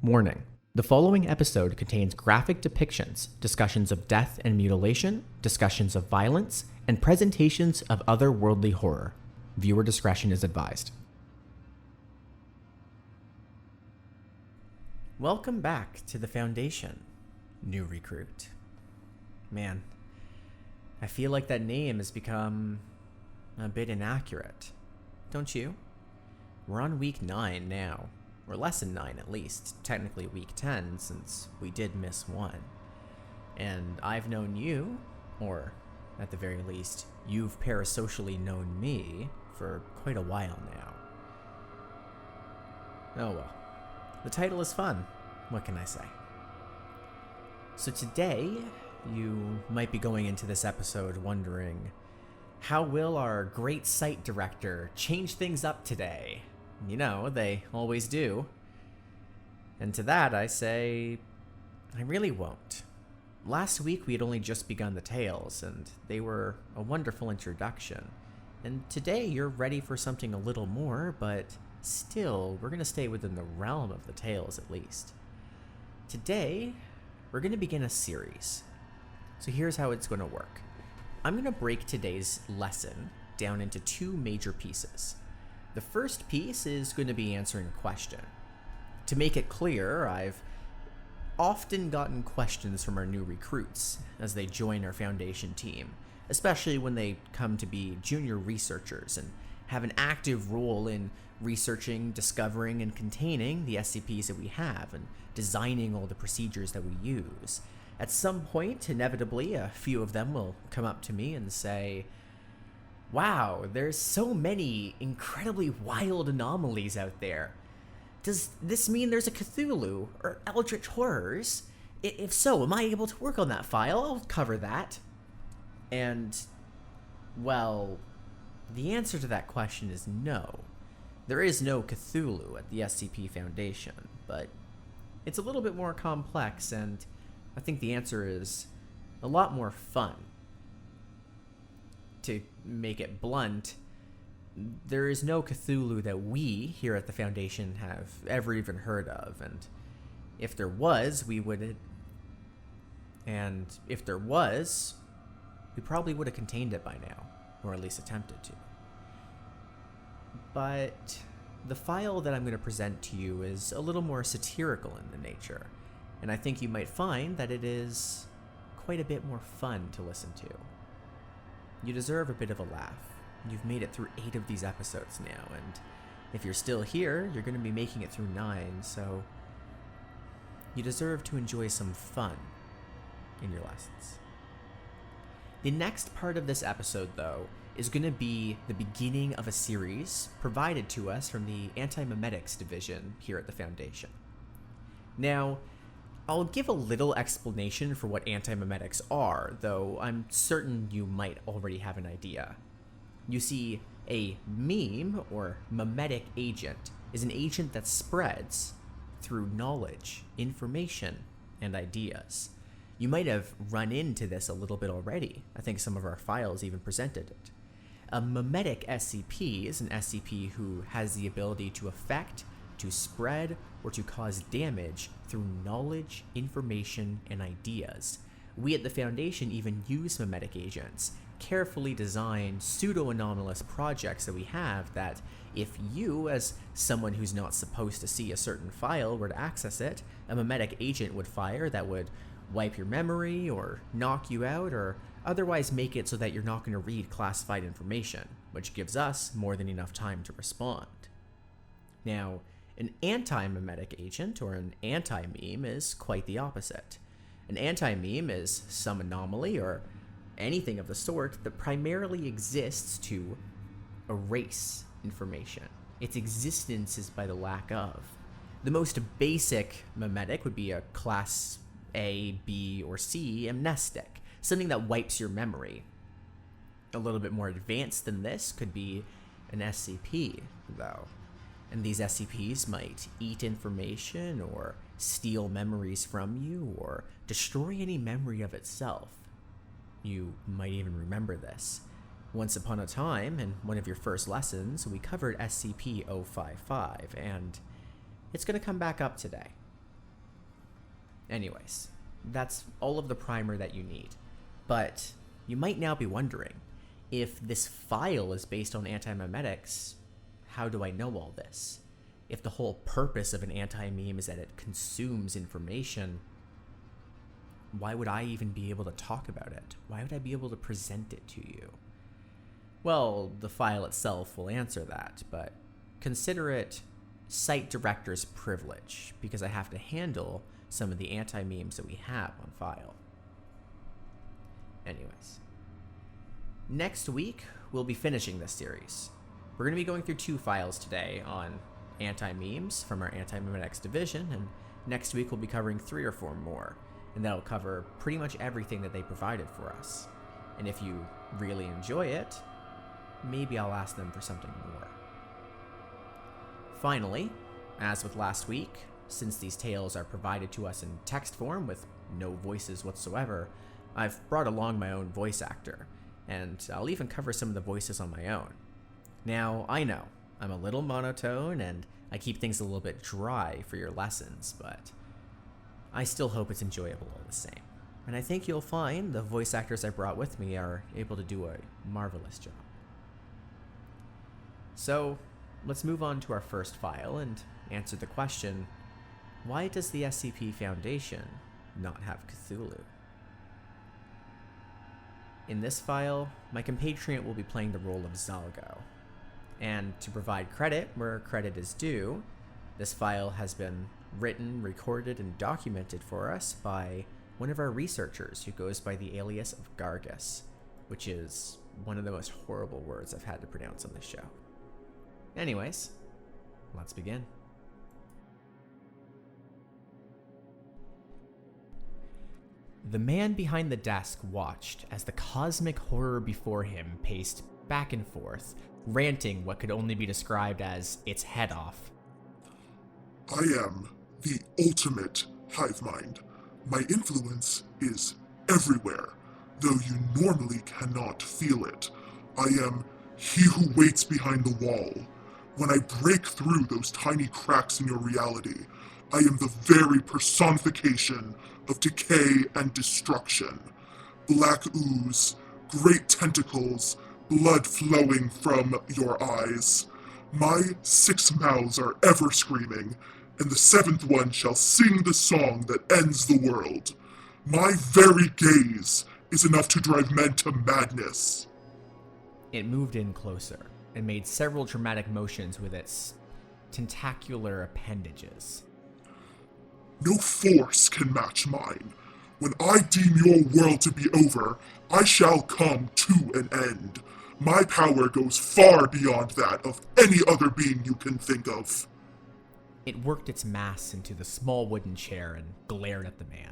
Warning. The following episode contains graphic depictions, discussions of death and mutilation, discussions of violence, and presentations of otherworldly horror. Viewer discretion is advised. Welcome back to the Foundation, new recruit. Man, I feel like that name has become a bit inaccurate. Don't you? We're on week 9 now. Or lesson 9 at least, technically week 10 since we did miss one. And I've known you, or at the very least, you've parasocially known me for quite a while now. Oh well, the title is fun, what can I say? So today, you might be going into this episode wondering, how will our great site director change things up today? You know, they always do. And to that I say, I really won't. Last week we had only just begun the tales, and they were a wonderful introduction. And today you're ready for something a little more, but still, we're going to stay within the realm of the tales at least. Today, we're going to begin a series. So here's how it's going to work. I'm going to break today's lesson down into 2 major pieces. The first piece is going to be answering a question. To make it clear, I've often gotten questions from our new recruits as they join our Foundation team, especially when they come to be junior researchers and have an active role in researching, discovering, and containing the SCPs that we have and designing all the procedures that we use. At some point, inevitably, a few of them will come up to me and say, "Wow, there's so many incredibly wild anomalies out there. Does this mean there's a Cthulhu or Eldritch horrors? If so, am I able to work on that file? I'll cover that." And, well, the answer to that question is no. There is no Cthulhu at the SCP Foundation, but it's a little bit more complex, and I think the answer is a lot more fun. To make it blunt, there is no Cthulhu that we here at the Foundation have ever even heard of, and if there was, we probably would have contained it by now, or at least attempted to. But the file that I'm going to present to you is a little more satirical in the nature, and I think you might find that it is quite a bit more fun to listen to. You deserve a bit of a laugh. You've made it through 8 of these episodes now, and if you're still here, you're going to be making it through 9, so you deserve to enjoy some fun in your lessons. The next part of this episode, though, is going to be the beginning of a series provided to us from the Antimemetics division here at the Foundation. Now, I'll give a little explanation for what antimemetics are, though I'm certain you might already have an idea. You see, a meme, or memetic agent, is an agent that spreads through knowledge, information, and ideas. You might have run into this a little bit already. I think some of our files even presented it. A memetic SCP is an SCP who has the ability to affect, to spread, or to cause damage through knowledge, information, and ideas. We at the Foundation even use memetic agents, carefully designed pseudo-anomalous projects that we have that if you, as someone who's not supposed to see a certain file, were to access it, a memetic agent would fire that would wipe your memory or knock you out or otherwise make it so that you're not going to read classified information, which gives us more than enough time to respond. Now, an anti-memetic agent, or an anti-meme, is quite the opposite. An anti-meme is some anomaly, or anything of the sort, that primarily exists to erase information. Its existence is by the lack of. The most basic memetic would be a Class A, B, or C amnestic, something that wipes your memory. A little bit more advanced than this could be an SCP, though. And these SCPs might eat information or steal memories from you or destroy any memory of itself. You might even remember this. Once upon a time, in one of your first lessons, we covered SCP-055, and it's going to come back up today. Anyways, that's all of the primer that you need. But you might now be wondering, if this file is based on antimemetics, how do I know all this? If the whole purpose of an anti-meme is that it consumes information, why would I even be able to talk about it? Why would I be able to present it to you? Well, the file itself will answer that, but consider it site director's privilege, because I have to handle some of the anti-memes that we have on file. Anyways, next week we'll be finishing this series. We're going to be going through 2 files today on anti-memes from our antimemetics division, and next week we'll be covering 3 or 4 more, and that'll cover pretty much everything that they provided for us. And if you really enjoy it, maybe I'll ask them for something more. Finally, as with last week, since these tales are provided to us in text form with no voices whatsoever, I've brought along my own voice actor, and I'll even cover some of the voices on my own. Now, I know, I'm a little monotone, and I keep things a little bit dry for your lessons, but I still hope it's enjoyable all the same. And I think you'll find the voice actors I brought with me are able to do a marvelous job. So, let's move on to our first file and answer the question, why does the SCP Foundation not have Cthulhu? In this file, my compatriot will be playing the role of Zalgo. And to provide credit where credit is due, this file has been written, recorded, and documented for us by one of our researchers who goes by the alias of Gargus, which is one of the most horrible words I've had to pronounce on this show. Anyways, let's begin. The man behind the desk watched as the cosmic horror before him paced back and forth, ranting what could only be described as its head off. I am the ultimate hive mind. My influence is everywhere, though you normally cannot feel it. I am he who waits behind the wall. When I break through those tiny cracks in your reality, I am the very personification of decay and destruction. Black ooze, great tentacles, blood flowing from your eyes. My 6 mouths are ever screaming, and the 7th one shall sing the song that ends the world. My very gaze is enough to drive men to madness. It moved in closer and made several dramatic motions with its tentacular appendages. No force can match mine. When I deem your world to be over, I shall come to an end. My power goes far beyond that of any other being you can think of. It worked its mass into the small wooden chair and glared at the man.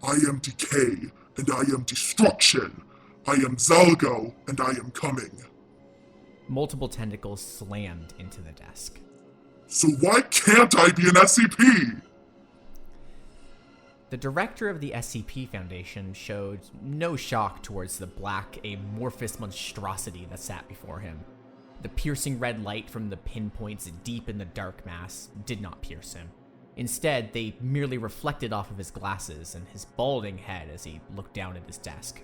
I am decay, and I am destruction. I am Zalgo, and I am coming. Multiple tentacles slammed into the desk. So why can't I be an SCP? The director of the SCP Foundation showed no shock towards the black, amorphous monstrosity that sat before him. The piercing red light from the pinpoints deep in the dark mass did not pierce him. Instead, they merely reflected off of his glasses and his balding head as he looked down at his desk.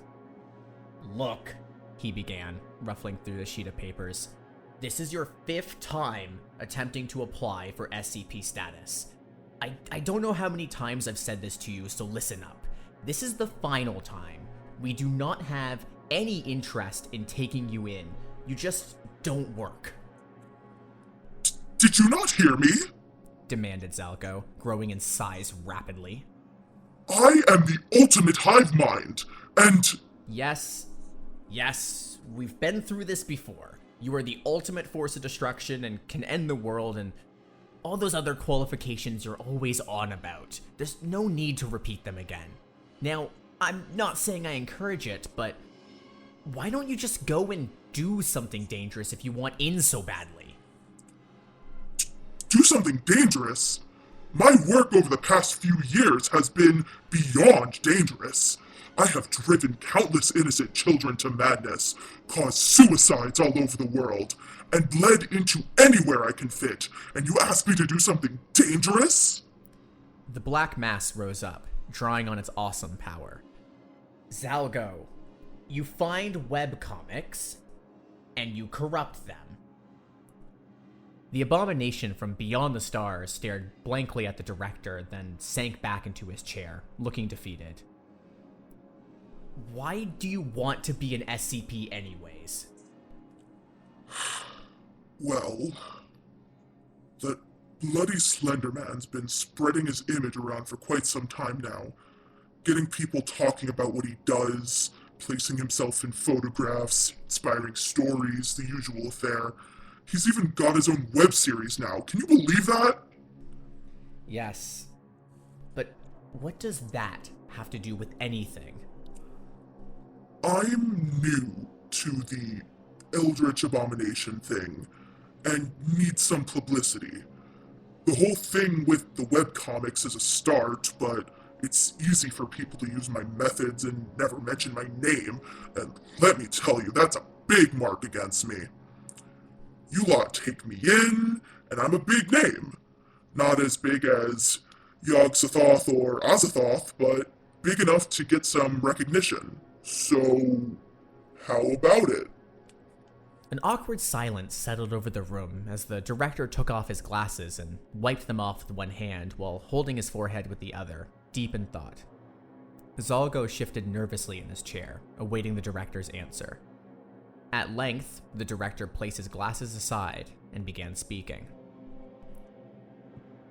"Look," he began, ruffling through the sheet of papers. "This is your 5th time attempting to apply for SCP status. I don't know how many times I've said this to you, so listen up. This is the final time. We do not have any interest in taking you in. You just don't work." Did you not hear me? Demanded Zalgo, growing in size rapidly. I am the ultimate hive mind, and... Yes, we've been through this before. You are the ultimate force of destruction and can end the world and all those other qualifications you're always on about. There's no need to repeat them again. Now, I'm not saying I encourage it, but why don't you just go and do something dangerous if you want in so badly? Do something dangerous? My work over the past few years has been beyond dangerous. I have driven countless innocent children to madness, caused suicides all over the world, and bled into anywhere I can fit, and you ask me to do something dangerous? The black mass rose up, drawing on its awesome power. Zalgo, you find webcomics, and you corrupt them. The abomination from beyond the stars stared blankly at the director, then sank back into his chair, looking defeated. Why do you want to be an SCP anyways? Well, that bloody Slender Man's been spreading his image around for quite some time now, getting people talking about what he does, placing himself in photographs, inspiring stories, the usual affair. He's even got his own web series now. Can you believe that? Yes. But what does that have to do with anything? I'm new to the Eldritch abomination thing, and need some publicity. The whole thing with the webcomics is a start, but it's easy for people to use my methods and never mention my name, and let me tell you, that's a big mark against me. You lot take me in, and I'm a big name. Not as big as Yog-Sothoth or Azathoth, but big enough to get some recognition. So, how about it? An awkward silence settled over the room as the director took off his glasses and wiped them off with one hand while holding his forehead with the other, deep in thought. Zalgo shifted nervously in his chair, awaiting the director's answer. At length, the director placed his glasses aside and began speaking.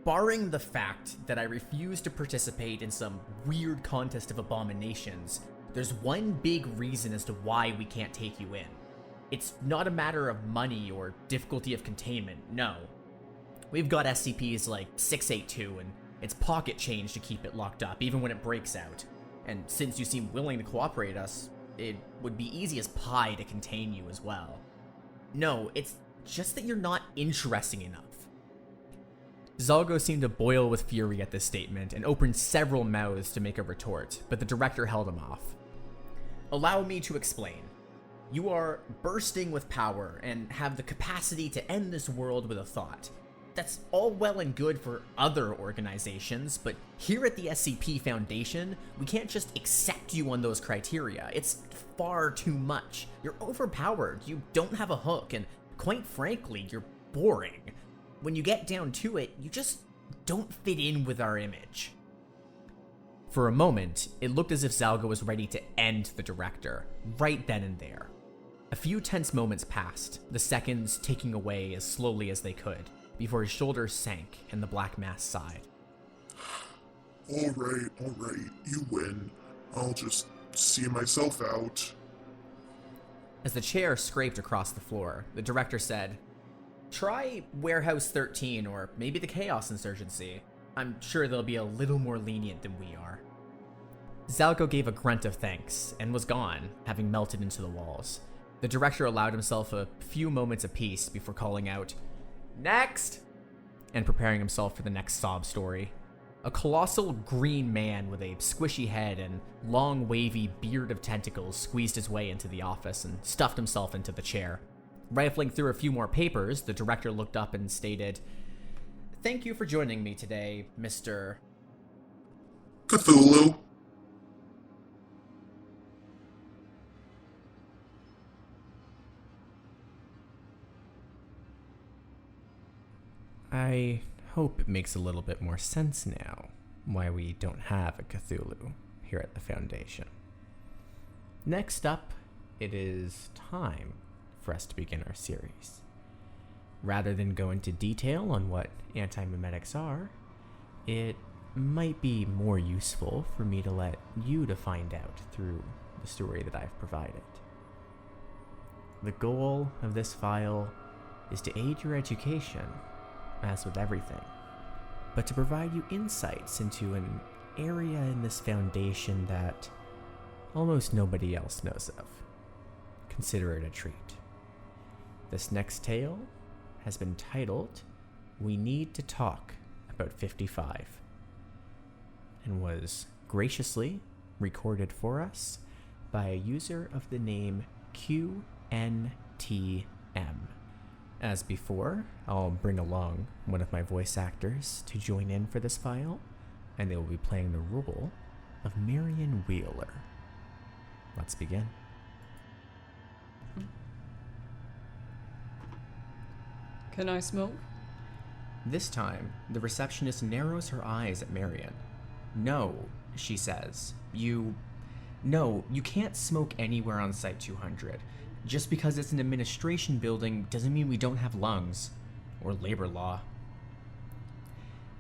Barring the fact that I refuse to participate in some weird contest of abominations, there's one big reason as to why we can't take you in. It's not a matter of money or difficulty of containment, no. We've got SCPs like 682 and it's pocket change to keep it locked up, even when it breaks out. And since you seem willing to cooperate us, it would be easy as pie to contain you as well. No, it's just that you're not interesting enough. Zalgo seemed to boil with fury at this statement and opened several mouths to make a retort, but the director held him off. Allow me to explain. You are bursting with power and have the capacity to end this world with a thought. That's all well and good for other organizations, but here at the SCP Foundation, we can't just accept you on those criteria. It's far too much. You're overpowered, you don't have a hook, and quite frankly, you're boring. When you get down to it, you just don't fit in with our image. For a moment, it looked as if Zalgo was ready to end the director, right then and there. A few tense moments passed, the seconds ticking away as slowly as they could, before his shoulders sank and the black mass sighed. All right, you win. I'll just see myself out. As the chair scraped across the floor, the director said, "Try Warehouse 13 or maybe the Chaos Insurgency. I'm sure they'll be a little more lenient than we are." Zalgo gave a grunt of thanks and was gone, having melted into the walls. The director allowed himself a few moments apiece before calling out, "Next!" and preparing himself for the next sob story. A colossal green man with a squishy head and long wavy beard of tentacles squeezed his way into the office and stuffed himself into the chair. Rifling through a few more papers, the director looked up and stated, "Thank you for joining me today, Mr. Cthulhu." I hope it makes a little bit more sense now why we don't have a Cthulhu here at the Foundation. Next up, it is time for us to begin our series. Rather than go into detail on what antimemetics are, it might be more useful for me to let you to find out through the story that I've provided. The goal of this file is to aid your education, as with everything, but to provide you insights into an area in this Foundation that almost nobody else knows of. Consider it a treat. This next tale has been titled, "We Need to Talk About 55, and was graciously recorded for us by a user of the name qntm. As before, I'll bring along one of my voice actors to join in for this file, and they will be playing the role of Marion Wheeler. Let's begin. Can I smoke? This time, the receptionist narrows her eyes at Marion. No, she says. No, you can't smoke anywhere on Site 200. Just because it's an administration building doesn't mean we don't have lungs. Or labor law.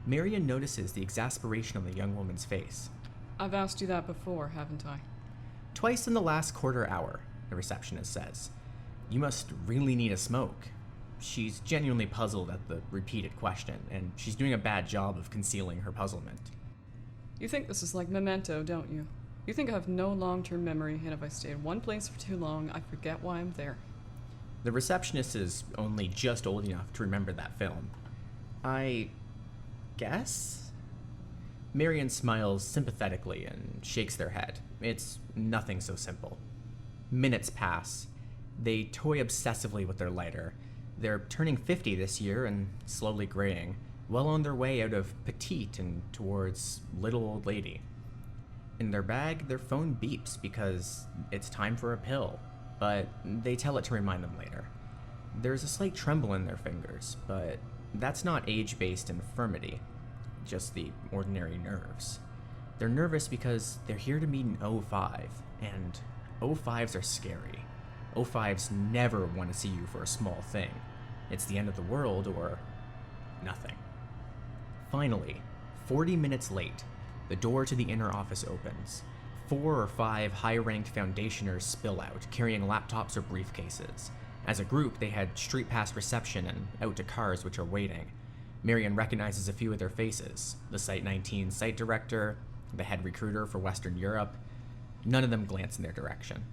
Marion notices the exasperation on the young woman's face. I've asked you that before, haven't I? Twice in the last quarter hour, the receptionist says. You must really need a smoke. She's genuinely puzzled at the repeated question, and she's doing a bad job of concealing her puzzlement. You think this is like Memento, don't you? You think I have no long-term memory, and if I stay in one place for too long, I forget why I'm there. The receptionist is only just old enough to remember that film. I guess? Marion smiles sympathetically and shakes their head. It's nothing so simple. Minutes pass. They toy obsessively with their lighter. They're turning 50 this year and slowly graying, well on their way out of petite and towards little old lady. In their bag, their phone beeps because it's time for a pill, but they tell it to remind them later. There's a slight tremble in their fingers, but that's not age-based infirmity, just the ordinary nerves. They're nervous because they're here to meet an O5, and O5s are scary. O5s never want to see you for a small thing. It's the end of the world or nothing. Finally, 40 minutes late, the door to the inner office opens. 4 or 5 high-ranked foundationers spill out, carrying laptops or briefcases. As a group, they head straight past reception and out to cars which are waiting. Marion recognizes a few of their faces. The Site 19 site director, the head recruiter for Western Europe. None of them glance in their direction.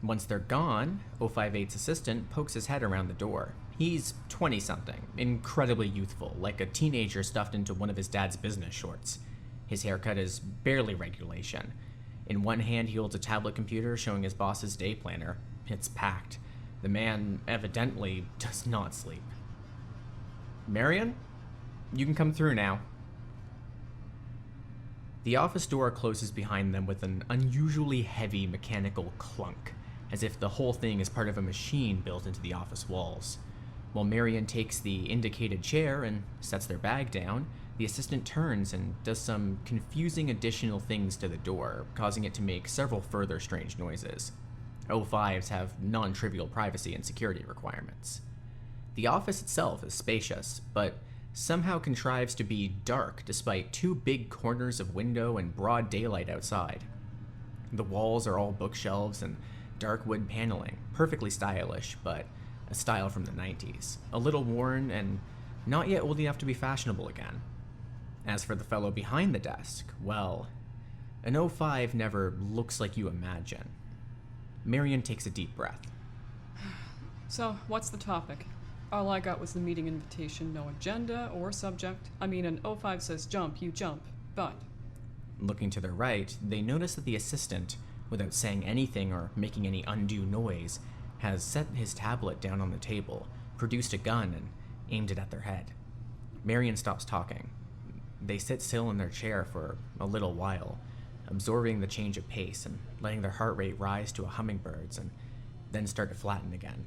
Once they're gone, 058's assistant pokes his head around the door. He's 20-something, incredibly youthful, like a teenager stuffed into one of his dad's business shorts. His haircut is barely regulation. In one hand, he holds a tablet computer showing his boss's day planner. It's packed. The man evidently does not sleep. Marion? You can come through now. The office door closes behind them with an unusually heavy mechanical clunk, as if the whole thing is part of a machine built into the office walls. While Marion takes the indicated chair and sets their bag down, the assistant turns and does some confusing additional things to the door, causing it to make several further strange noises. O5s have non-trivial privacy and security requirements. The office itself is spacious, but somehow contrives to be dark despite 2 big corners of window and broad daylight outside. The walls are all bookshelves and dark wood paneling, perfectly stylish, but a style from the 90s, a little worn and not yet old enough to be fashionable again. As for the fellow behind the desk, well, an O5 never looks like you imagine. Marion takes a deep breath. So, what's the topic? All I got was the meeting invitation, no agenda or subject. I mean, an O5 says jump, you jump, but... Looking to their right, they notice that the assistant, without saying anything or making any undue noise, has set his tablet down on the table, produced a gun, and aimed it at their head. Marion stops talking. They sit still in their chair for a little while, absorbing the change of pace and letting their heart rate rise to a hummingbird's and then start to flatten again.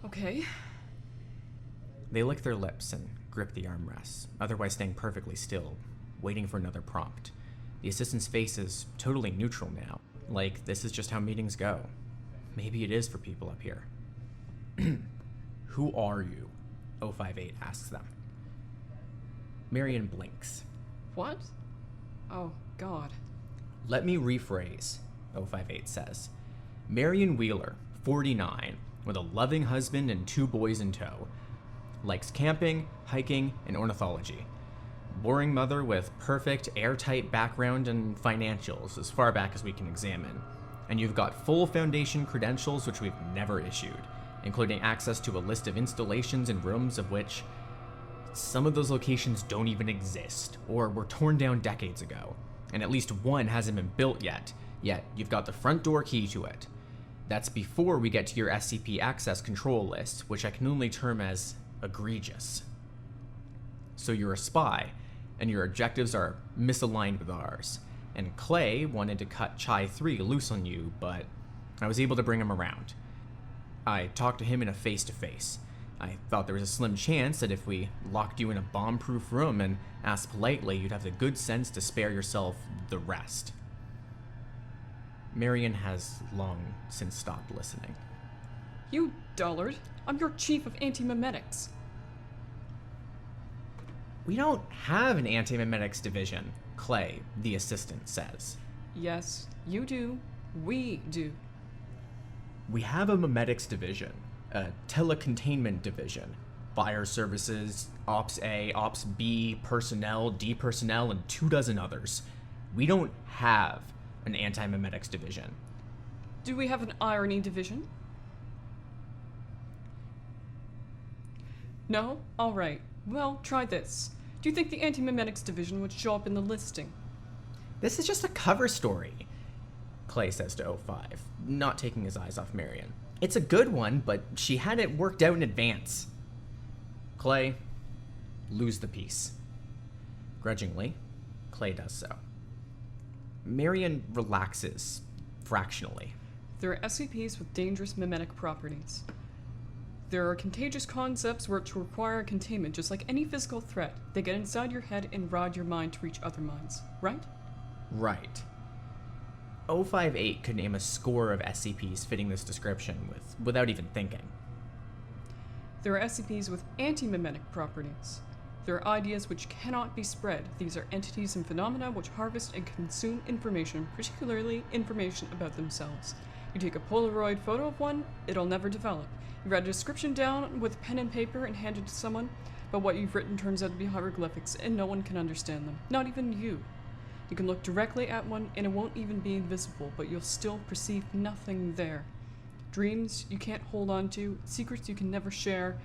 Okay. They lick their lips and grip the armrests, otherwise staying perfectly still, waiting for another prompt. The assistant's face is totally neutral now, like this is just how meetings go. Maybe it is for people up here. Who are you? 058 asks them. Marion blinks. What? Oh, God. Let me rephrase, 058 says. Marion Wheeler, 49, with a loving husband and 2 boys in tow. Likes camping, hiking, and ornithology. Boring mother with perfect, airtight background and financials as far back as we can examine. And you've got full foundation credentials which we've never issued, including access to a list of installations and rooms of which some of those locations don't even exist, or were torn down decades ago, and at least one hasn't been built yet you've got the front door key to it. That's before we get to your SCP access control list, which I can only term as egregious. So you're a spy, and your objectives are misaligned with ours. And Clay wanted to cut Chai 3 loose on you, but I was able to bring him around. I talked to him in a face-to-face. I thought there was a slim chance that if we locked you in a bomb-proof room and asked politely, you'd have the good sense to spare yourself the rest. Marion has long since stopped listening. You dullard. I'm your chief of antimemetics. We don't have an antimemetics division, Clay, the assistant, says. Yes, you do. We do. We have a memetics division, a telecontainment division, fire services, Ops A, Ops B, personnel, D personnel, and 24 others. We don't have an antimemetics division. Do we have an irony division? No? Alright. Well, try this. Do you think the antimemetics division would show up in the listing? This is just a cover story, Clay says to 05, not taking his eyes off Marion. It's a good one, but she had it worked out in advance. Clay, lose the piece. Grudgingly, Clay does so. Marion relaxes, fractionally. There are SCPs with dangerous memetic properties. There are contagious concepts which require containment, just like any physical threat. They get inside your head and ride your mind to reach other minds, right? Right. 058 could name a score of SCPs fitting this description without even thinking. There are SCPs with anti-memetic properties. There are ideas which cannot be spread. These are entities and phenomena which harvest and consume information, particularly information about themselves. You take a Polaroid photo of one, it'll never develop. You write a description down with pen and paper and hand it to someone, but what you've written turns out to be hieroglyphics and no one can understand them, not even you. You can look directly at one and it won't even be invisible, but you'll still perceive nothing there. Dreams you can't hold on to, secrets you can never share,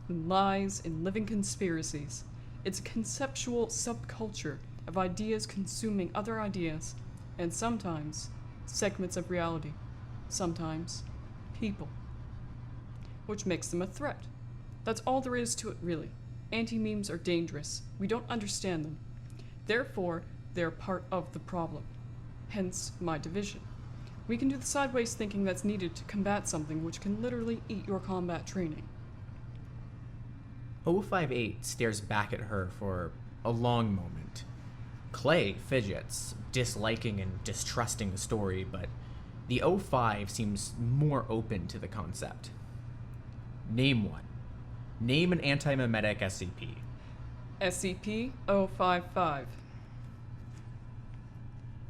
lies and living conspiracies. It's a conceptual subculture of ideas consuming other ideas, and sometimes segments of reality, sometimes people, which makes them a threat. That's all there is to it, really. Anti-memes are dangerous. We don't understand them. Therefore, they're part of the problem. Hence, my division. We can do the sideways thinking that's needed to combat something which can literally eat your combat training. 058 stares back at her for a long moment. Clay fidgets, disliking and distrusting the story, but the 05 seems more open to the concept. Name one. Name an antimemetic SCP. SCP-055.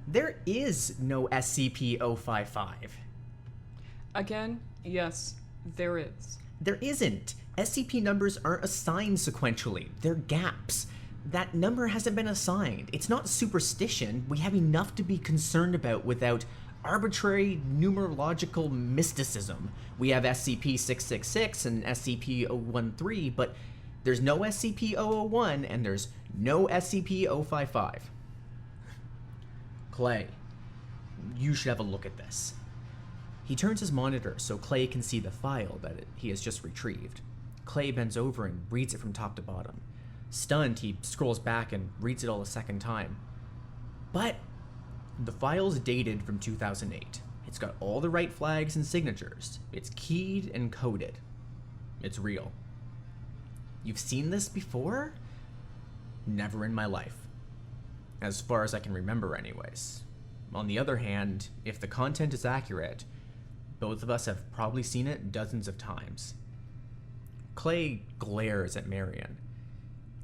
There is no SCP-055. Again, yes, there is. There isn't. SCP numbers aren't assigned sequentially. They're gaps. That number hasn't been assigned. It's not superstition. We have enough to be concerned about without arbitrary numerological mysticism. We have SCP-666 and SCP-013, but there's no SCP-001 and there's no SCP-055. Clay, you should have a look at this. He turns his monitor so Clay can see the file that he has just retrieved. Clay bends over and reads it from top to bottom. Stunned, he scrolls back and reads it all a second time. But the file's dated from 2008. It's got all the right flags and signatures. It's keyed and coded. It's real. You've seen this before? Never in my life. As far as I can remember anyways. On the other hand, if the content is accurate, both of us have probably seen it dozens of times. Clay glares at Marion.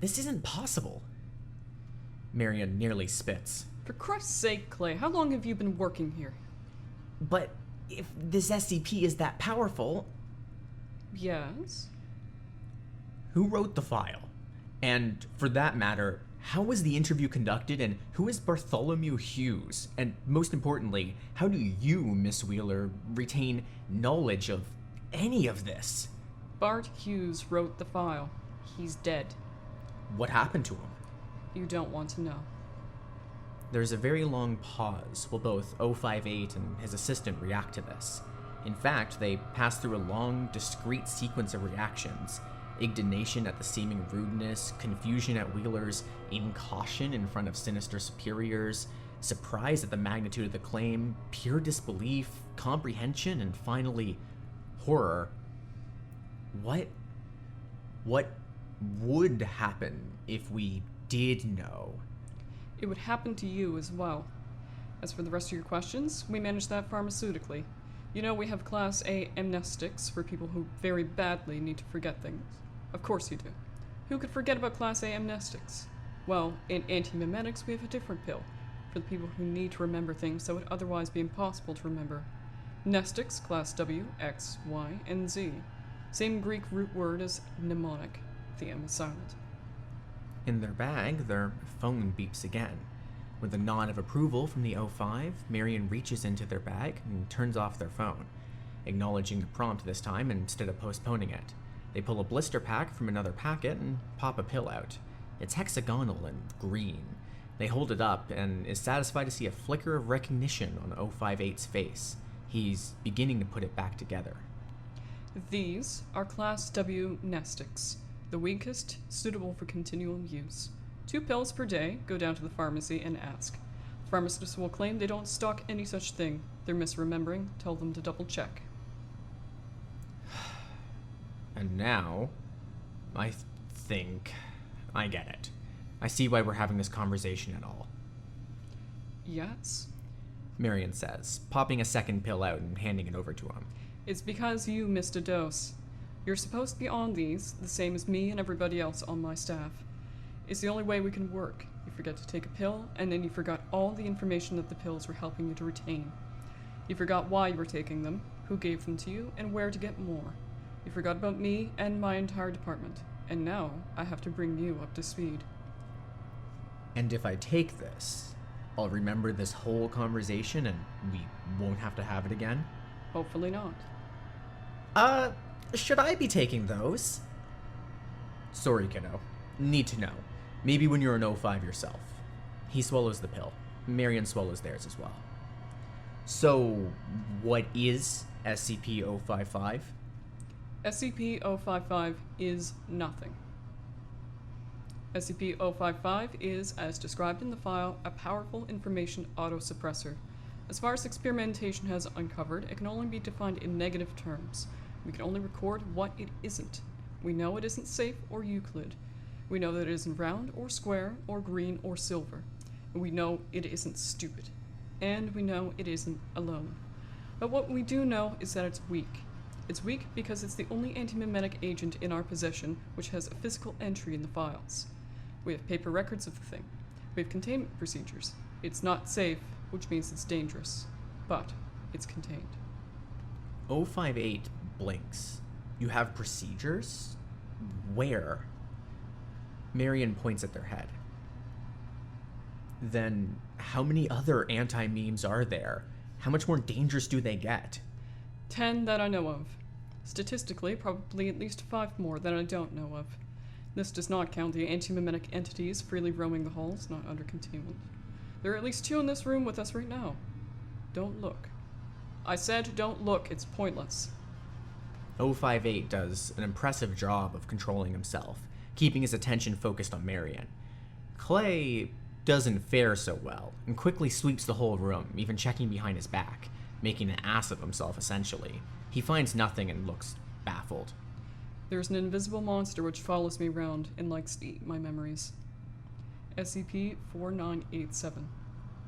This isn't possible. Marion nearly spits. For Christ's sake, Clay, how long have you been working here? But if this SCP is that powerful... Yes? Who wrote the file? And for that matter, how was the interview conducted and who is Bartholomew Hughes? And most importantly, how do you, Miss Wheeler, retain knowledge of any of this? Bart Hughes wrote the file. He's dead. What happened to him? You don't want to know. There's a very long pause while both 058 and his assistant react to this. In fact, they pass through a long, discrete sequence of reactions, indignation at the seeming rudeness, confusion at Wheeler's incaution in front of sinister superiors, surprise at the magnitude of the claim, pure disbelief, comprehension, and finally, horror. What would happen if we did know? It would happen to you as well. As for the rest of your questions, we manage that pharmaceutically. You know, we have Class A amnestics for people who very badly need to forget things. Of course you do. Who could forget about Class A amnestics? Well, in antimemetics, we have a different pill for the people who need to remember things that would otherwise be impossible to remember. Mnestics, Class W, X, Y, and Z. Same Greek root word as mnemonic. The M is silent. In their bag, their phone beeps again. With a nod of approval from the O5, Marion reaches into their bag and turns off their phone, acknowledging the prompt this time instead of postponing it. They pull a blister pack from another packet and pop a pill out. It's hexagonal and green. They hold it up and is satisfied to see a flicker of recognition on 058's face. He's beginning to put it back together. These are Class W mnestics, the weakest, suitable for continual use. 2 pills per day. Go down to the pharmacy and ask. Pharmacists will claim they don't stock any such thing. They're misremembering. Tell them to double check. And now, I think I get it. I see why we're having this conversation at all. Yes? Marion says, popping a second pill out and handing it over to him. It's because you missed a dose. You're supposed to be on these, the same as me and everybody else on my staff. It's the only way we can work. You forget to take a pill, and then you forgot all the information that the pills were helping you to retain. You forgot why you were taking them, who gave them to you, and where to get more. You forgot about me and my entire department, and now I have to bring you up to speed. And if I take this, I'll remember this whole conversation and we won't have to have it again? Hopefully not. Should I be taking those? Sorry, kiddo. Need to know. Maybe when you're an 05 yourself. He swallows the pill. Marion swallows theirs as well. So, what is SCP-055? SCP-055 is nothing. SCP-055 is, as described in the file, a powerful information autosuppressor. As far as experimentation has uncovered, it can only be defined in negative terms. We can only record what it isn't. We know it isn't safe or Euclid. We know that it isn't round or square or green or silver. And we know it isn't stupid. And we know it isn't alone. But what we do know is that it's weak. It's weak because it's the only antimemetic agent in our possession which has a physical entry in the files. We have paper records of the thing. We have containment procedures. It's not safe, which means it's dangerous. But it's contained. 058 blinks. You have procedures? Where? Marion points at their head. Then how many other anti-memes are there? How much more dangerous do they get? 10 that I know of. Statistically, probably at least 5 more that I don't know of. This does not count the antimemetic entities freely roaming the halls, not under containment. There are at least 2 in this room with us right now. Don't look. I said don't look, it's pointless. 058 does an impressive job of controlling himself, keeping his attention focused on Marion. Clay doesn't fare so well, and quickly sweeps the whole room, even checking behind his back, making an ass of himself essentially. He finds nothing and looks baffled. There's an invisible monster which follows me around and likes to eat my memories. SCP-4987.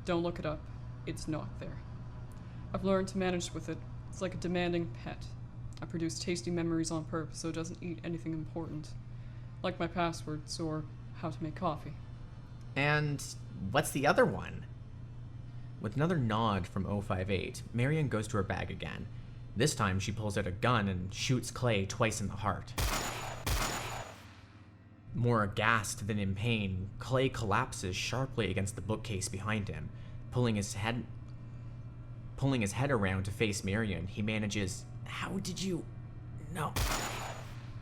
Don't look it up. It's not there. I've learned to manage with it. It's like a demanding pet. I produce tasty memories on purpose so it doesn't eat anything important. Like my passwords or how to make coffee. And what's the other one? With another nod from 058, Marion goes to her bag again. This time she pulls out a gun and shoots Clay twice in the heart. More aghast than in pain, Clay collapses sharply against the bookcase behind him. Pulling his head around to face Marion, he manages, "How did you... No."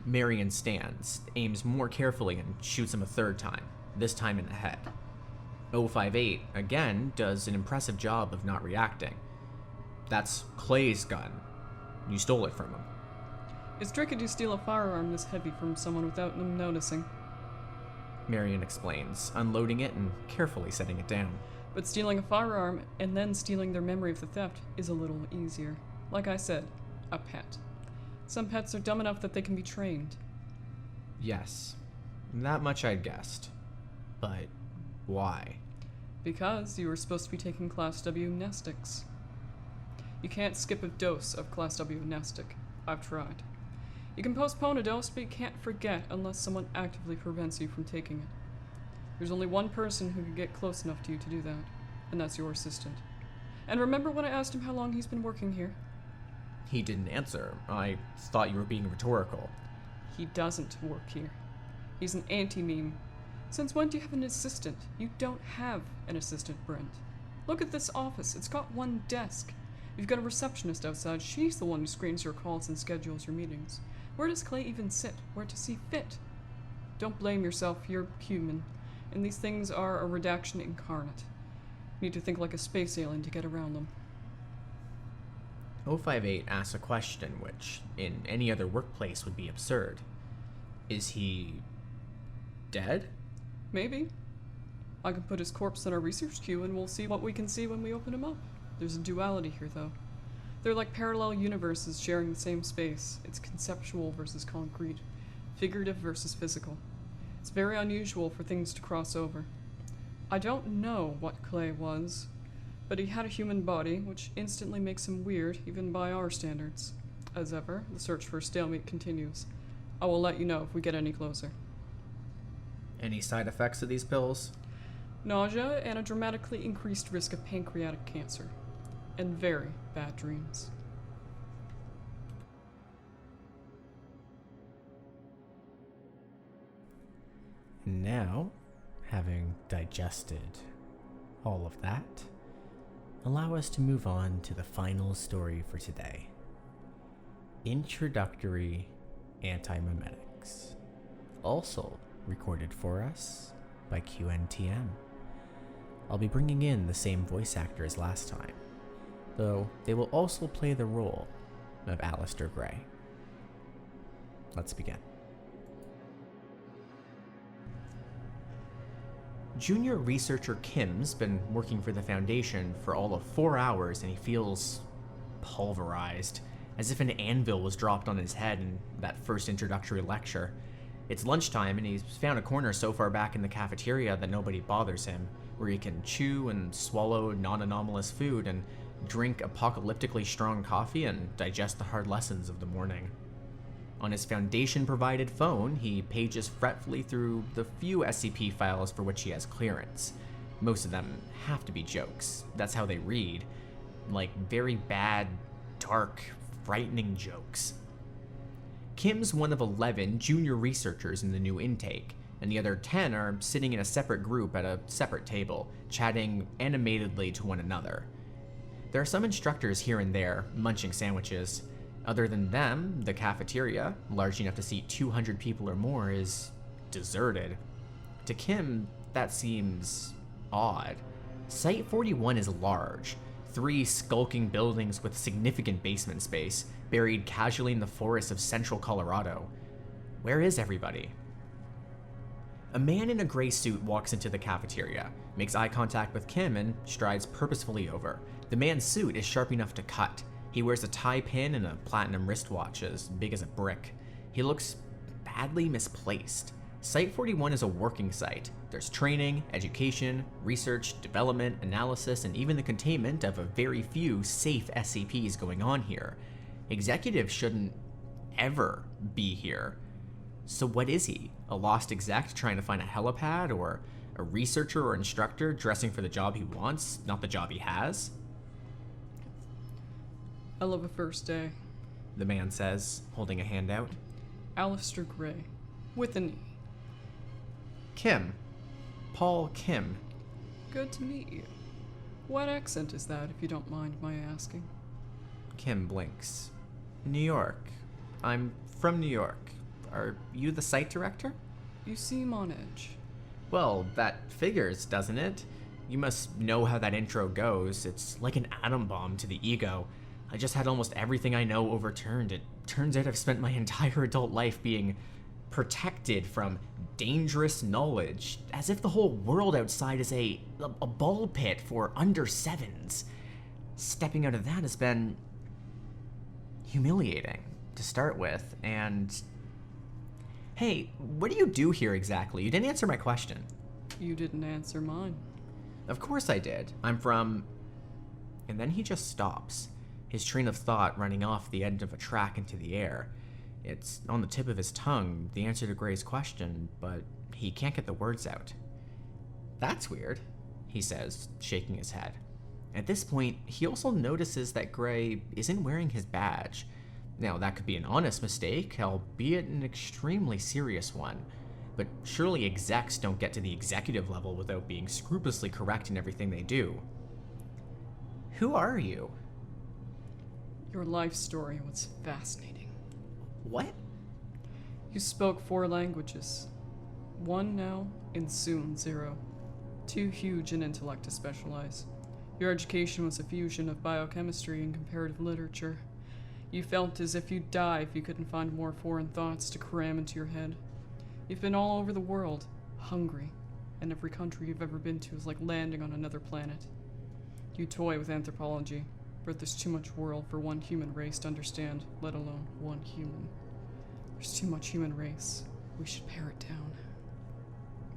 Marion stands, aims more carefully, and shoots him a third time, this time in the head. 058, again, does an impressive job of not reacting. That's Clay's gun. You stole it from him. It's tricky to steal a firearm this heavy from someone without them noticing. Marion explains, unloading it and carefully setting it down. But stealing a firearm and then stealing their memory of the theft is a little easier. Like I said, a pet. Some pets are dumb enough that they can be trained. Yes, that much I'd guessed. But why? Because you were supposed to be taking Class W mnestics. You can't skip a dose of Class W mnestic. I've tried. You can postpone a dose, but you can't forget unless someone actively prevents you from taking it. There's only one person who can get close enough to you to do that, and that's your assistant. And remember when I asked him how long he's been working here? He didn't answer. I thought you were being rhetorical. He doesn't work here. He's an anti-meme. Since when do you have an assistant? You don't have an assistant, Brent. Look at this office. It's got one desk. You've got a receptionist outside. She's the one who screens your calls and schedules your meetings. Where does Clay even sit? Where does he fit? Don't blame yourself. You're human. And these things are a redaction incarnate. You need to think like a space alien to get around them. 058 asks a question which, in any other workplace, would be absurd. Is he dead? Maybe. I can put his corpse in our research queue and we'll see what we can see when we open him up. There's a duality here, though. They're like parallel universes sharing the same space. It's conceptual versus concrete, figurative versus physical. It's very unusual for things to cross over. I don't know what Clay was, but he had a human body, which instantly makes him weird, even by our standards. As ever, the search for a stalemate continues. I will let you know if we get any closer. Any side effects of these pills? Nausea and a dramatically increased risk of pancreatic cancer. And very bad dreams. Now, having digested all of that, allow us to move on to the final story for today. Introductory Antimemetics. Also recorded for us by qntm. I'll be bringing in the same voice actor as last time, though they will also play the role of Alastair Gray. Let's begin. Junior researcher Kim's been working for the Foundation for all of 4 hours, and he feels pulverized, as if an anvil was dropped on his head in that first introductory lecture. It's lunchtime, and he's found a corner so far back in the cafeteria that nobody bothers him, where he can chew and swallow non-anomalous food and drink apocalyptically strong coffee and digest the hard lessons of the morning. On his Foundation-provided phone, he pages fretfully through the few SCP files for which he has clearance. Most of them have to be jokes. That's how they read. Like very bad, dark, frightening jokes. Kim's one of 11 junior researchers in the new intake, and the other 10 are sitting in a separate group at a separate table, chatting animatedly to one another. There are some instructors here and there, munching sandwiches. Other than them, the cafeteria, large enough to seat 200 people or more, is deserted. To Kim, that seems odd. Site 41 is large, 3 skulking buildings with significant basement space, buried casually in the forests of central Colorado. Where is everybody? A man in a gray suit walks into the cafeteria, makes eye contact with Kim, and strides purposefully over. The man's suit is sharp enough to cut. He wears a tie pin and a platinum wristwatch as big as a brick. He looks badly misplaced. Site 41 is a working site. There's training, education, research, development, analysis, and even the containment of a very few safe SCPs going on here. Executives shouldn't ever be here. So what is he? A lost exec trying to find a helipad, or a researcher or instructor dressing for the job he wants, not the job he has? I love a first day. The man says, holding a hand out. Alastair Gray. With an E. Kim. Paul Kim. Good to meet you. What accent is that, if you don't mind my asking? Kim blinks. New York. I'm from New York. Are you the site director? You seem on edge. Well, that figures, doesn't it? You must know how that intro goes. It's like an atom bomb to the ego. I just had almost everything I know overturned. It turns out I've spent my entire adult life being protected from dangerous knowledge, as if the whole world outside is a ball pit for under sevens. Stepping out of that has been humiliating to start with, and... Hey, what do you do here exactly? You didn't answer my question. You didn't answer mine. Of course I did. I'm from... And then he just stops, his train of thought running off the end of a track into the air. It's on the tip of his tongue, the answer to Gray's question, but he can't get the words out. That's weird, he says, shaking his head. At this point, he also notices that Gray isn't wearing his badge. Now, that could be an honest mistake, albeit an extremely serious one. But surely execs don't get to the executive level without being scrupulously correct in everything they do. Who are you? Your life story was fascinating. What? You spoke 4 languages. 1 now, and soon 0. Too huge in intellect to specialize. Your education was a fusion of biochemistry and comparative literature. You felt as if you'd die if you couldn't find more foreign thoughts to cram into your head. You've been all over the world, hungry, and every country you've ever been to is like landing on another planet. You toy with anthropology, but there's too much world for one human race to understand, let alone one human. There's too much human race. We should pare it down.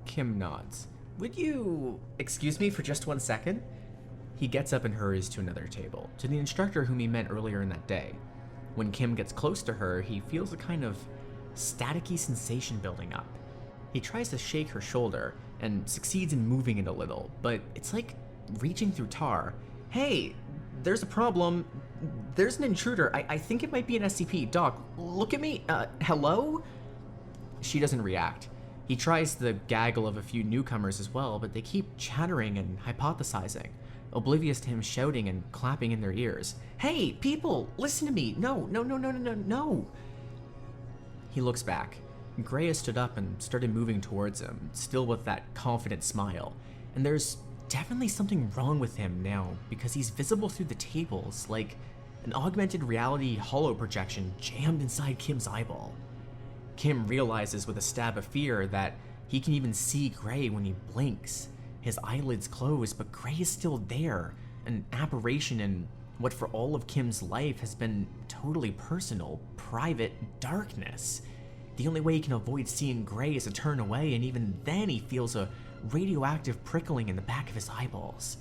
Kim nods. Would you excuse me for just 1 second? He gets up and hurries to another table, to the instructor whom he met earlier in that day. When Kim gets close to her, he feels a kind of staticky sensation building up. He tries to shake her shoulder, and succeeds in moving it a little, but it's like reaching through tar. Hey, there's a problem. There's an intruder. I think it might be an SCP. Doc, look at me. Hello? She doesn't react. He tries the gaggle of a few newcomers as well, but they keep chattering and hypothesizing, oblivious to him shouting and clapping in their ears. Hey, people, listen to me. No. He looks back. Gray has stood up and started moving towards him, still with that confident smile. And there's definitely something wrong with him now, because he's visible through the tables, like an augmented reality holo projection jammed inside Kim's eyeball. Kim realizes with a stab of fear that he can even see Gray when he blinks. His eyelids close, but Gray is still there, an apparition in what for all of Kim's life has been totally personal, private darkness. The only way he can avoid seeing Gray is to turn away, and even then he feels a radioactive prickling in the back of his eyeballs.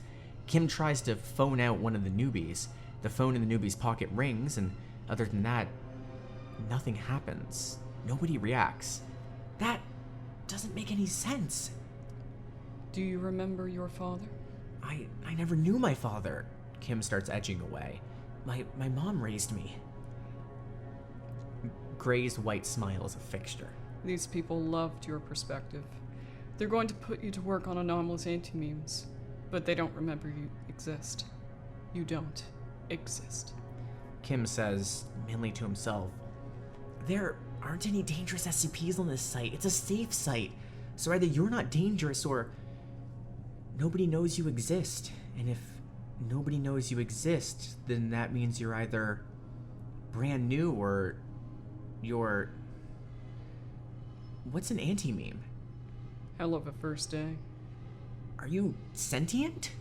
Kim tries to phone out one of the newbies. The phone in the newbie's pocket rings, and other than that, nothing happens. Nobody reacts. That doesn't make any sense. Do you remember your father? I never knew my father. Kim starts edging away. My mom raised me. Gray's white smile is a fixture. These people loved your perspective. They're going to put you to work on anomalous antimemes, but they don't remember you exist. You don't exist. Kim says, mainly to himself, there aren't any dangerous SCPs on this site. It's a safe site. So either you're not dangerous or nobody knows you exist. And if nobody knows you exist, then that means you're either brand new or you're... What's an anti-meme? Hell of a first day. Are you sentient?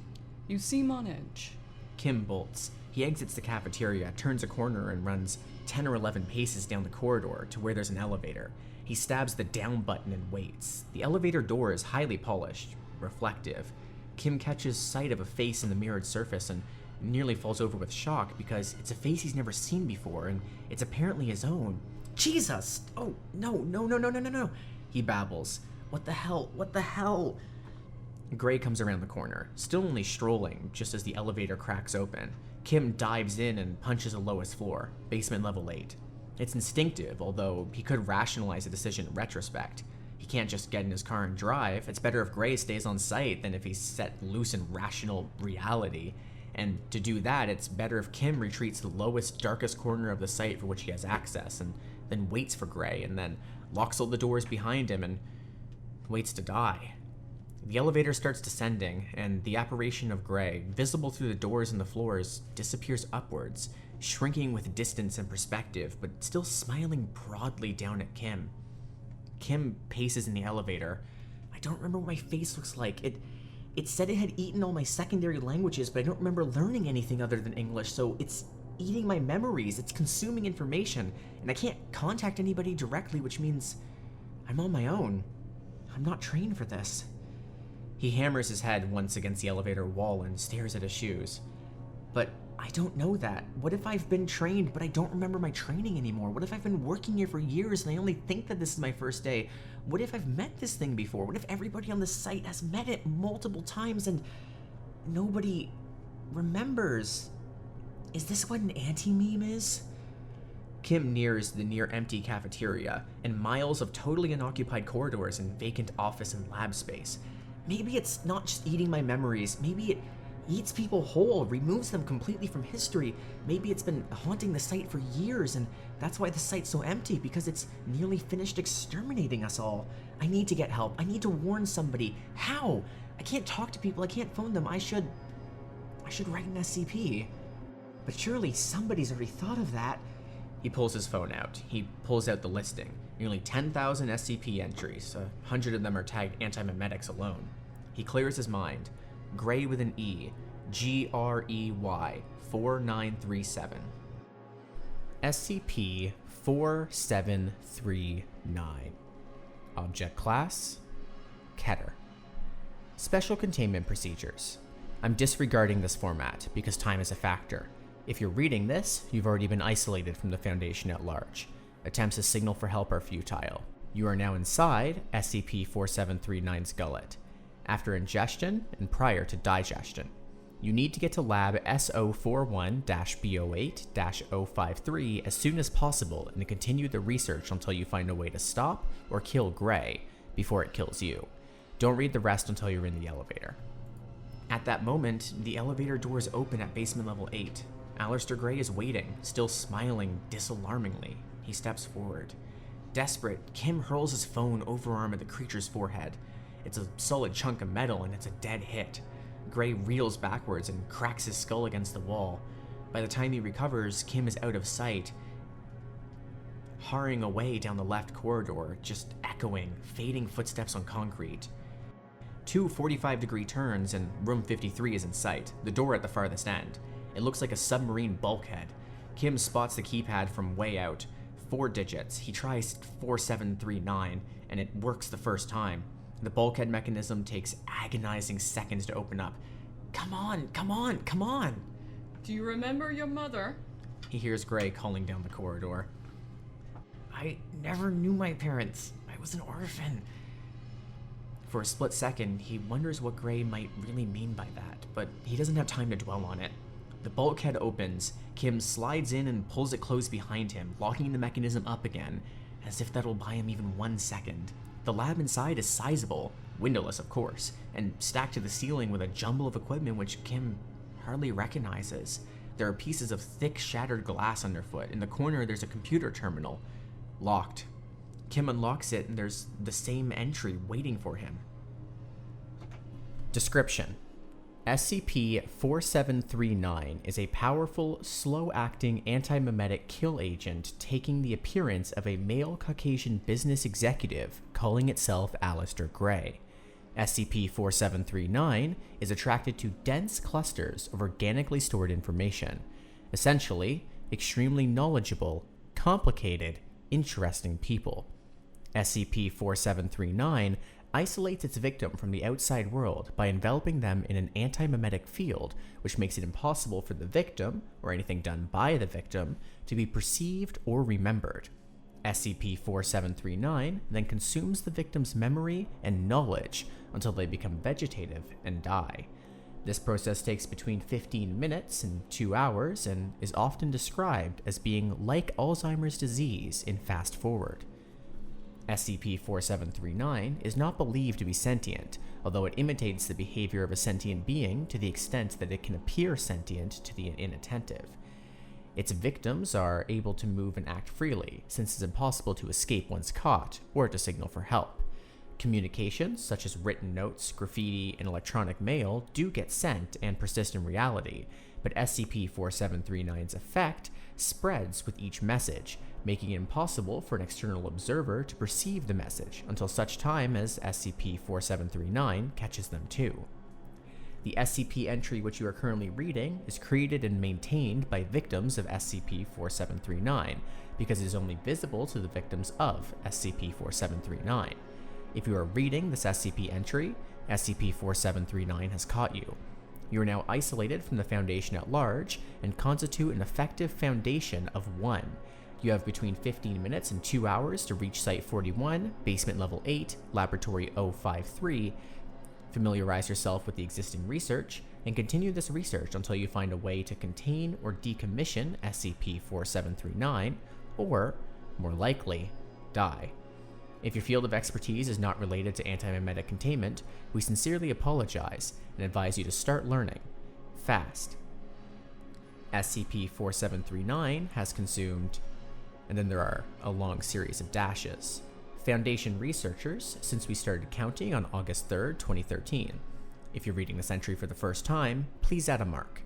You seem on edge. Kim bolts. He exits the cafeteria, turns a corner, and runs 10 or 11 paces down the corridor to where there's an elevator. He stabs the down button and waits. The elevator door is highly polished, reflective. Kim catches sight of a face in the mirrored surface and nearly falls over with shock because it's a face he's never seen before, and it's apparently his own. Jesus! Oh, no. He babbles. What the hell? Gray comes around the corner, still only strolling, just as the elevator cracks open. Kim dives in and punches the lowest floor, basement level 8. It's instinctive, although he could rationalize the decision in retrospect. He can't just get in his car and drive. It's better if Gray stays on site than if he's set loose in rational reality. And to do that, it's better if Kim retreats to the lowest, darkest corner of the site for which he has access, and then waits for Gray, and then locks all the doors behind him and waits to die. The elevator starts descending, and the apparition of Gray, visible through the doors and the floors, disappears upwards, shrinking with distance and perspective, but still smiling broadly down at Kim. Kim paces in the elevator. I don't remember what my face looks like. It said it had eaten all my secondary languages, but I don't remember learning anything other than English, so it's eating my memories, it's consuming information, and I can't contact anybody directly, which means I'm on my own. I'm not trained for this. He hammers his head once against the elevator wall and stares at his shoes. But I don't know that. What if I've been trained, but I don't remember my training anymore? What if I've been working here for years and I only think that this is my first day? What if I've met this thing before? What if everybody on the site has met it multiple times and nobody remembers? Is this what an anti-meme is? Kim nears the near-empty cafeteria and miles of totally unoccupied corridors and vacant office and lab space. Maybe it's not just eating my memories. Maybe it eats people whole, removes them completely from history. Maybe it's been haunting the site for years, and that's why the site's so empty, because it's nearly finished exterminating us all. I need to get help. I need to warn somebody. How? I can't talk to people. I can't phone them. I should write an SCP. But surely somebody's already thought of that. He pulls his phone out. He pulls out the listing. Nearly 10,000 SCP entries. 100 of them are tagged antimemetics alone. He clears his mind. Gray with an E. Grey 4937. SCP-4739. Object Class: Keter. Special Containment Procedures. I'm disregarding this format because time is a factor. If you're reading this, you've already been isolated from the Foundation at large. Attempts to signal for help are futile. You are now inside SCP-4739's gullet. After ingestion and prior to digestion, you need to get to Lab SO41-B08-053 as soon as possible and continue the research until you find a way to stop or kill Gray before it kills you. Don't read the rest until you're in the elevator. At that moment, the elevator doors open at basement level 8. Alastair Gray is waiting, still smiling disalarmingly. He steps forward. Desperate, Kim hurls his phone overarm at the creature's forehead. It's a solid chunk of metal and it's a dead hit. Gray reels backwards and cracks his skull against the wall. By the time he recovers, Kim is out of sight, hurrying away down the left corridor, just echoing, fading footsteps on concrete. 2 45-degree turns and room 53 is in sight, the door at the farthest end. It looks like a submarine bulkhead. Kim spots the keypad from way out. 4 digits. He tries 4739, and it works the first time. The bulkhead mechanism takes agonizing seconds to open up. Come on, come on, come on! Do you remember your mother? He hears Gray calling down the corridor. I never knew my parents. I was an orphan. For a split second, he wonders what Gray might really mean by that, but he doesn't have time to dwell on it. The bulkhead opens. Kim slides in and pulls it closed behind him, locking the mechanism up again, as if that'll buy him even 1 second. The lab inside is sizable, windowless of course, and stacked to the ceiling with a jumble of equipment which Kim hardly recognizes. There are pieces of thick, shattered glass underfoot. In the corner, there's a computer terminal. Locked. Kim unlocks it, and there's the same entry waiting for him. Description: SCP-4739 is a powerful, slow-acting antimemetic kill agent taking the appearance of a male Caucasian business executive calling itself Alastair Gray. SCP-4739 is attracted to dense clusters of organically stored information. Essentially, extremely knowledgeable, complicated, interesting people. SCP-4739 isolates its victim from the outside world by enveloping them in an antimemetic field, which makes it impossible for the victim, or anything done by the victim, to be perceived or remembered. SCP-4739 then consumes the victim's memory and knowledge until they become vegetative and die. This process takes between 15 minutes and 2 hours and is often described as being like Alzheimer's disease in fast forward. SCP-4739 is not believed to be sentient, although it imitates the behavior of a sentient being to the extent that it can appear sentient to the inattentive. Its victims are able to move and act freely, since it's impossible to escape once caught, or to signal for help. Communications, such as written notes, graffiti, and electronic mail, do get sent and persist in reality, but SCP-4739's effect spreads with each message, making it impossible for an external observer to perceive the message until such time as SCP-4739 catches them too. The SCP entry which you are currently reading is created and maintained by victims of SCP-4739 because it is only visible to the victims of SCP-4739. If you are reading this SCP entry, SCP-4739 has caught you. You are now isolated from the Foundation at large and constitute an effective Foundation of 1. You have between 15 minutes and 2 hours to reach Site-41, Basement Level 8, Laboratory 053, familiarize yourself with the existing research, and continue this research until you find a way to contain or decommission SCP-4739, or, more likely, die. If your field of expertise is not related to antimemetic containment, we sincerely apologize and advise you to start learning fast. SCP-4739 has consumed, and then there are a long series of dashes, Foundation researchers since we started counting on August 3rd, 2013. If you're reading this entry for the first time, please add a mark.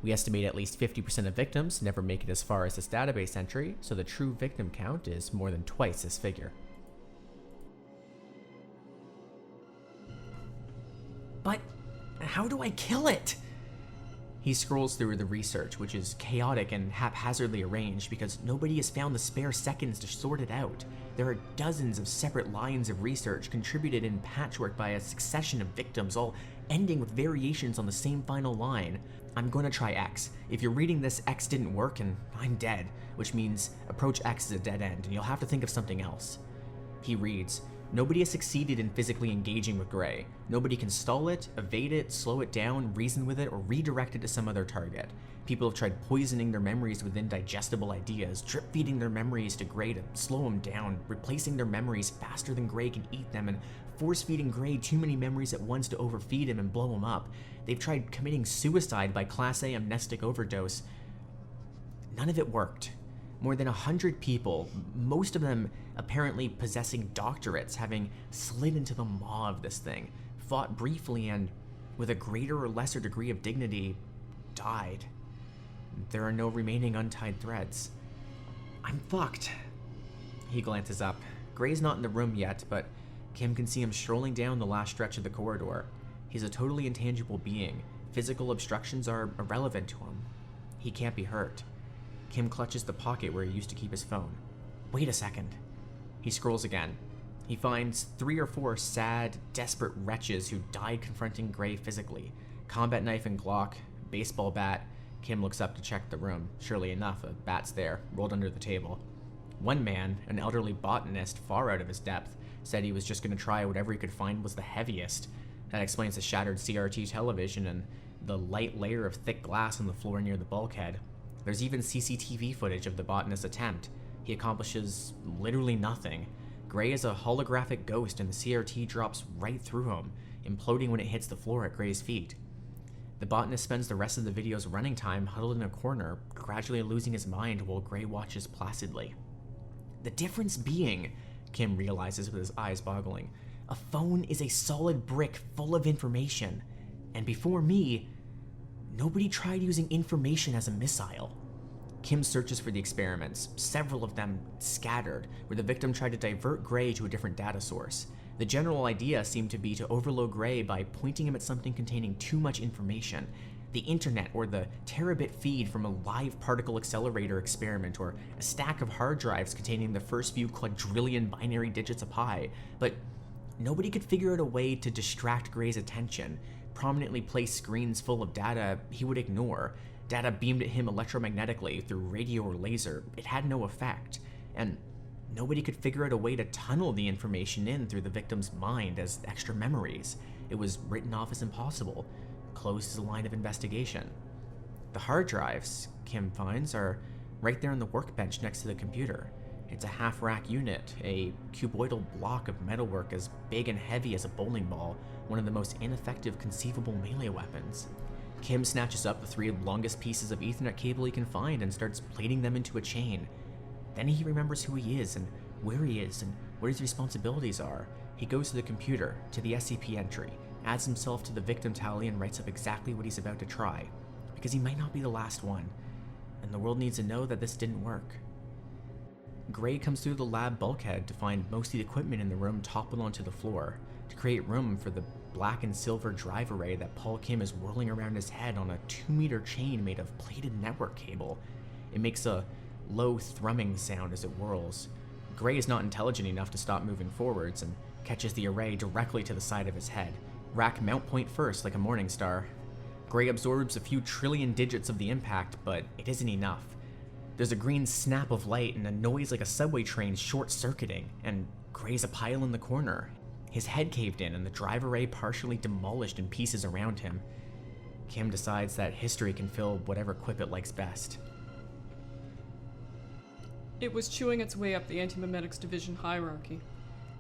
We estimate at least 50% of victims never make it as far as this database entry, so the true victim count is more than twice this figure. But how do I kill it? He scrolls through the research, which is chaotic and haphazardly arranged because nobody has found the spare seconds to sort it out. There are dozens of separate lines of research contributed in patchwork by a succession of victims, all ending with variations on the same final line. I'm going to try X. If you're reading this, X didn't work and I'm dead, which means approach X is a dead end and you'll have to think of something else. He reads, nobody has succeeded in physically engaging with Gray. Nobody can stall it, evade it, slow it down, reason with it, or redirect it to some other target. People have tried poisoning their memories with indigestible ideas, drip-feeding their memories to Gray to slow them down, replacing their memories faster than Gray can eat them, and force-feeding Gray too many memories at once to overfeed him and blow him up. They've tried committing suicide by Class A amnestic overdose. None of it worked. More than 100 people, most of them apparently possessing doctorates, having slid into the maw of this thing, fought briefly and, with a greater or lesser degree of dignity, died. There are no remaining untied threads. I'm fucked. He glances up. Gray's not in the room yet, but Kim can see him strolling down the last stretch of the corridor. He's a totally intangible being. Physical obstructions are irrelevant to him. He can't be hurt. Kim clutches the pocket where he used to keep his phone. Wait a second. He scrolls again. He finds 3 or 4 sad, desperate wretches who died confronting Gray physically. Combat knife and Glock, baseball bat. Kim looks up to check the room. Surely enough, a bat's there, rolled under the table. One man, an elderly botanist far out of his depth, said he was just going to try whatever he could find was the heaviest. That explains the shattered CRT television and the light layer of thick glass on the floor near the bulkhead. There's even CCTV footage of the botanist's attempt. He accomplishes literally nothing. Gray is a holographic ghost and the CRT drops right through him, imploding when it hits the floor at Gray's feet. The botanist spends the rest of the video's running time huddled in a corner, gradually losing his mind while Gray watches placidly. The difference being, Kim realizes with his eyes boggling, a phone is a solid brick full of information. And before me, nobody tried using information as a missile. Kim searches for the experiments, several of them scattered, where the victim tried to divert Gray to a different data source. The general idea seemed to be to overload Gray by pointing him at something containing too much information. The internet, or the terabit feed from a live particle accelerator experiment, or a stack of hard drives containing the first few quadrillion binary digits of pi. But nobody could figure out a way to distract Gray's attention, prominently placed screens full of data he would ignore. Data beamed at him electromagnetically through radio or laser. It had no effect. And nobody could figure out a way to tunnel the information in through the victim's mind as extra memories. It was written off as impossible, closed as a line of investigation. The hard drives, Kim finds, are right there on the workbench next to the computer. It's a half-rack unit, a cuboidal block of metalwork as big and heavy as a bowling ball, one of the most ineffective conceivable melee weapons. Kim snatches up the 3 longest pieces of Ethernet cable he can find and starts plaiting them into a chain. Then he remembers who he is and where he is and what his responsibilities are. He goes to the computer, to the SCP entry, adds himself to the victim tally and writes up exactly what he's about to try, because he might not be the last one, and the world needs to know that this didn't work. Gray comes through the lab bulkhead to find most of the equipment in the room toppled onto the floor, to create room for the black and silver drive array that Paul Kim is whirling around his head on a 2-meter chain made of plated network cable. It makes a low thrumming sound as it whirls. Gray is not intelligent enough to stop moving forwards and catches the array directly to the side of his head. Rack mount point first like a morning star. Gray absorbs a few trillion digits of the impact, but it isn't enough. There's a green snap of light and a noise like a subway train short-circuiting, and Gray's a pile in the corner. His head caved in and the drive array partially demolished in pieces around him. Kim decides that history can fill whatever quip it likes best. It was chewing its way up the Antimemetics division hierarchy.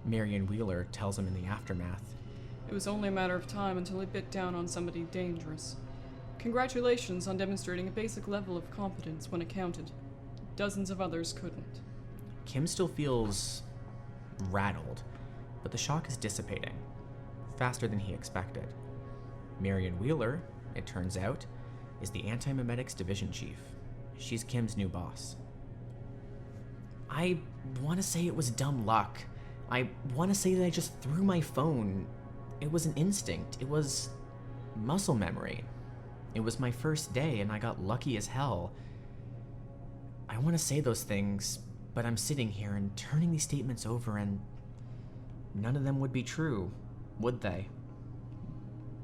Marion Wheeler tells him in the aftermath. It was only a matter of time until it bit down on somebody dangerous. Congratulations on demonstrating a basic level of competence when it counted. Dozens of others couldn't. Kim still feels rattled, but the shock is dissipating, faster than he expected. Marion Wheeler, it turns out, is the Antimemetics division chief. She's Kim's new boss. I want to say it was dumb luck. I want to say that I just threw my phone. It was an instinct. It was muscle memory. It was my first day and I got lucky as hell. I want to say those things, but I'm sitting here and turning these statements over and none of them would be true, would they?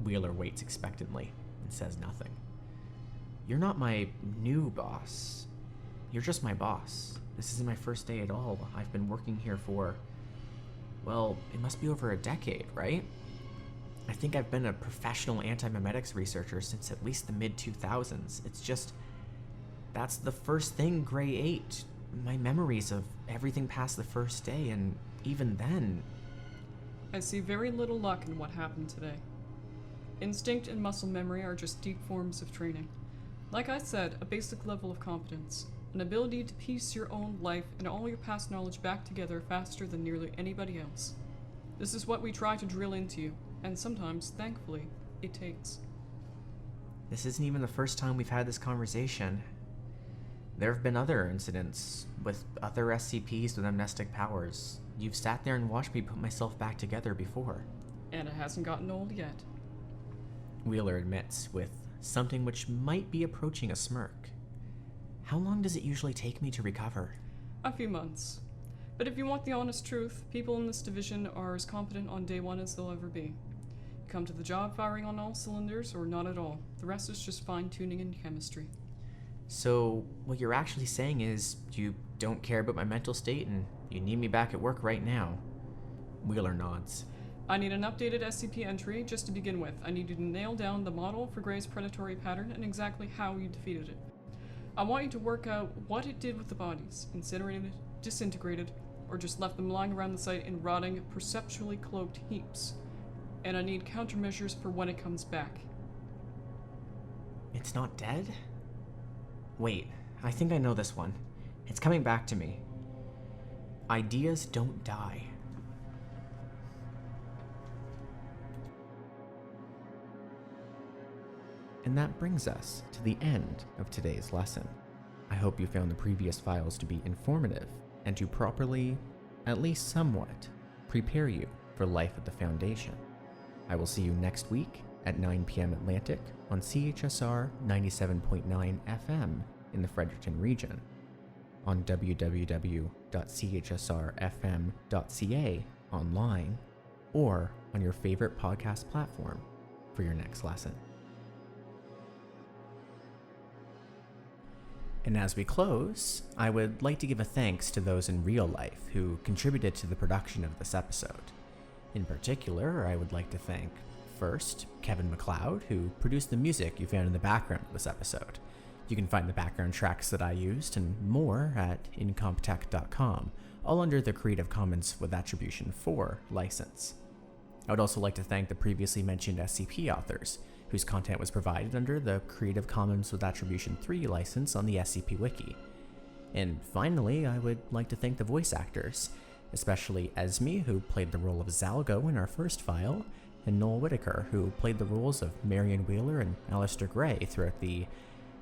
Wheeler waits expectantly and says nothing. You're not my new boss. You're just my boss. This isn't my first day at all. I've been working here for, well, it must be over a decade, right? I think I've been a professional antimemetics researcher since at least the mid-2000s. It's just, that's the first thing Gray ate. My memories of everything past the first day, and even then... I see very little luck in what happened today. Instinct and muscle memory are just deep forms of training. Like I said, a basic level of competence. An ability to piece your own life and all your past knowledge back together faster than nearly anybody else. This is what we try to drill into you, and sometimes, thankfully, it takes. This isn't even the first time we've had this conversation. There have been other incidents with other SCPs with amnestic powers. You've sat there and watched me put myself back together before. And it hasn't gotten old yet. Wheeler admits, with something which might be approaching a smirk. How long does it usually take me to recover? A few months. But if you want the honest truth, people in this division are as competent on day one as they'll ever be. You come to the job firing on all cylinders or not at all. The rest is just fine-tuning and chemistry. So, what you're actually saying is you don't care about my mental state and you need me back at work right now. Wheeler nods. I need an updated SCP entry just to begin with. I need you to nail down the model for Gray's predatory pattern and exactly how you defeated it. I want you to work out what it did with the bodies, incinerated, disintegrated, or just left them lying around the site in rotting, perceptually cloaked heaps. And I need countermeasures for when it comes back. It's not dead? Wait, I think I know this one. It's coming back to me. Ideas don't die. And that brings us to the end of today's lesson. I hope you found the previous files to be informative and to properly, at least somewhat, prepare you for life at the Foundation. I will see you next week at 9 p.m. Atlantic on CHSR 97.9 FM in the Fredericton region, on www.chsrfm.ca online, or on your favorite podcast platform for your next lesson. And as we close, I would like to give a thanks to those in real life who contributed to the production of this episode. In particular, I would like to thank, first, Kevin MacLeod, who produced the music you found in the background of this episode. You can find the background tracks that I used and more at incomptech.com, all under the Creative Commons with Attribution 4 license. I would also like to thank the previously mentioned SCP authors, whose content was provided under the Creative Commons with Attribution 3 license on the SCP Wiki. And finally, I would like to thank the voice actors, especially Esme, who played the role of Zalgo in our first file, and Noel Wittaker, who played the roles of Marion Wheeler and Alastair Gray throughout the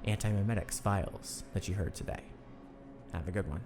Antimemetics files that you heard today. Have a good one.